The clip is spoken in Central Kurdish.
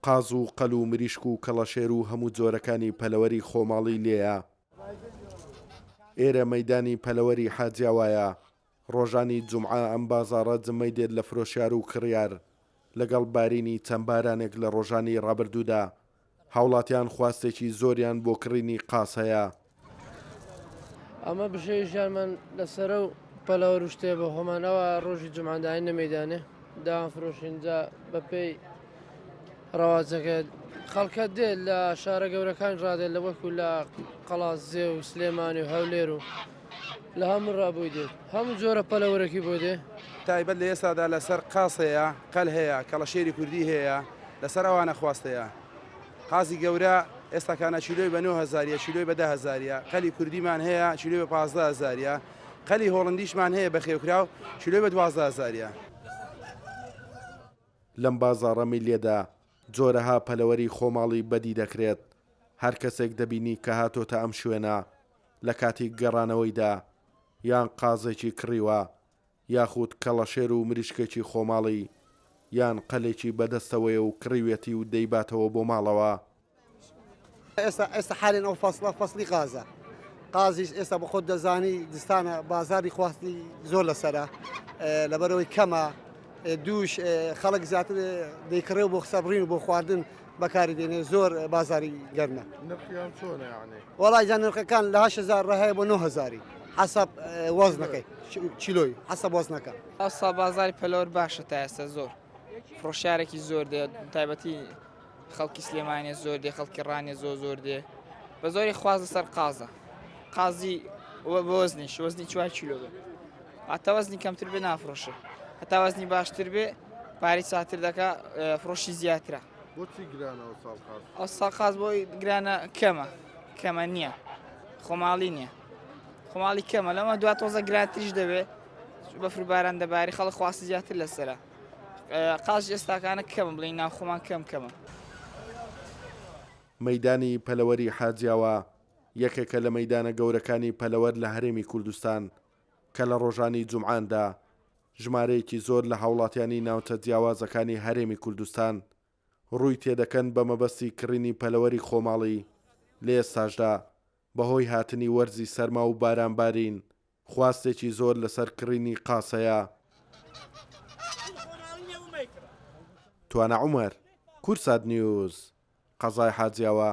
قاز و قەل و مریشک و کەڵەشێر و هەموو جۆرەکانی پەلەوەری خۆماڵی لێیە. ئێرە مەیدانی پەلەوەری حاجیاوایە. ڕۆژانی جومعە ئەم بازاڕە جمەی دێت لە فرۆشیار و کڕیار لەگەڵ بارینی چەند بارانێک لە ڕۆژانی ڕابردوودا. هاوڵاتیان خواستێکی زۆریان بۆ کڕینی قاس هەیە. ئەمە بژێژیانمان لەسەر و پەلەوە شتێ بە خۆمانەوە ڕۆژی جمعداین لە مەیدانێ داوان فرۆشینجا بەپێی ڕاوازەکە خەڵکە دێت لە شارە گەورەکان ڕادێت لە وەکو لە قەڵازێ و سلێمانی و هەولێر و لە هەموو ڕابووی دێت هەموو جۆرە پەلەوەرەکی بۆ دێ تایبەت لە ئێستادا لەسەر قاس هەیە قەل هەیە کەڵەشێری کوردی هەیە لەسەر ئەوانە خواستەیە. قازی گەورە ئێستاکانە چیلۆی بە 9,000 چیلۆی بە 10,000 قەلی کوردیمان هەیە چیلۆی بە 15,000 قەلی هۆڵندیشمان هەیە بە خێوکراو چیلۆی بە 12,000. لەم بازاڕەمی لێدا جۆرەها پەلەوەری خۆماڵی بەدی دەکرێت. هەر کەسێک دەبینی کە هاتۆتە ئەم شوێنە لە کاتی گەڕانەوەیدا یان قازێکی کڕیوە یاخود کەڵەشێر و مریشکێکی خۆماڵی یان قەلێکی بەدەستەوەی و کڕیوێتی و دەیباتەوە بۆ ماڵەوە. ئێستا حالێن ئەو فەسڵی قازە قازیش ئێستا بە خۆت دەزانی دستانە بازاری خواستی زۆر لەسرە لەبەرەوەی کەمە دووش خەڵک زیاتر دەیکڕێ و بۆ خسەبڕین و بۆ خواردن بەکاری دێنێ زۆر بازاری گەرمە. نرخیان چۆنە یعنی؟ وەڵای جان نرخەکان لە 8,000 ڕەهەیە بۆ 9,000 حەسەب وەزنەکەی چیلۆی حەسەب وەزنەکە. ئەستا بازاری پەلەوەر باشە تا ئێستا زۆر فرۆشارێکی زۆر دێ تایبەتی خەڵکی سلێمانێ زۆر دێ خەڵکی ڕانێ زۆر دێ بە زۆری خوازە سەر قازە قازی وەزنیش وەزنی 4 کیلۆ بێ هەتا وەزنی کەمتر بێ نافرۆشە هەتا وەزنی باشتر بێ پارەی چاتر دەکا فرۆشی زیاترە. بۆچی گرانەوە ساڵقاز؟ ئەو ساڵقاز بۆی گرانە کەمە نییە خۆماڵی نییە خۆماڵی کەمە لەمە دو تۆزە گرانتریش دەبێت بەفر باران دەباری خەڵک خواستی زیاتر لەسرە قاش ئێستاکانە کەمە بڵین ناو خۆمان کەمە. مەیدانی پەلەوەری حاجیاوە یەکێکە لە مەیدانە گەورەکانی پەلەوەر لە هەرێمی کوردستان کە لە ڕۆژانی جومعاندا ژمارەیەکی زۆر لە هاوڵاتیانی ناوچە جیاوازەکانی هەرێمی کوردستان ڕووی تێدەکەن بە مەبەستی کڕینی پەلەوەری خۆماڵی. لە ئێستاشدا بەهۆی هاتنی وەرزی سەرما و بارانبارین خواستێکی زۆر لەسەر کڕینی قاسەیە. توانە عومەر کورسات نیوز قەزای حاجیاوە.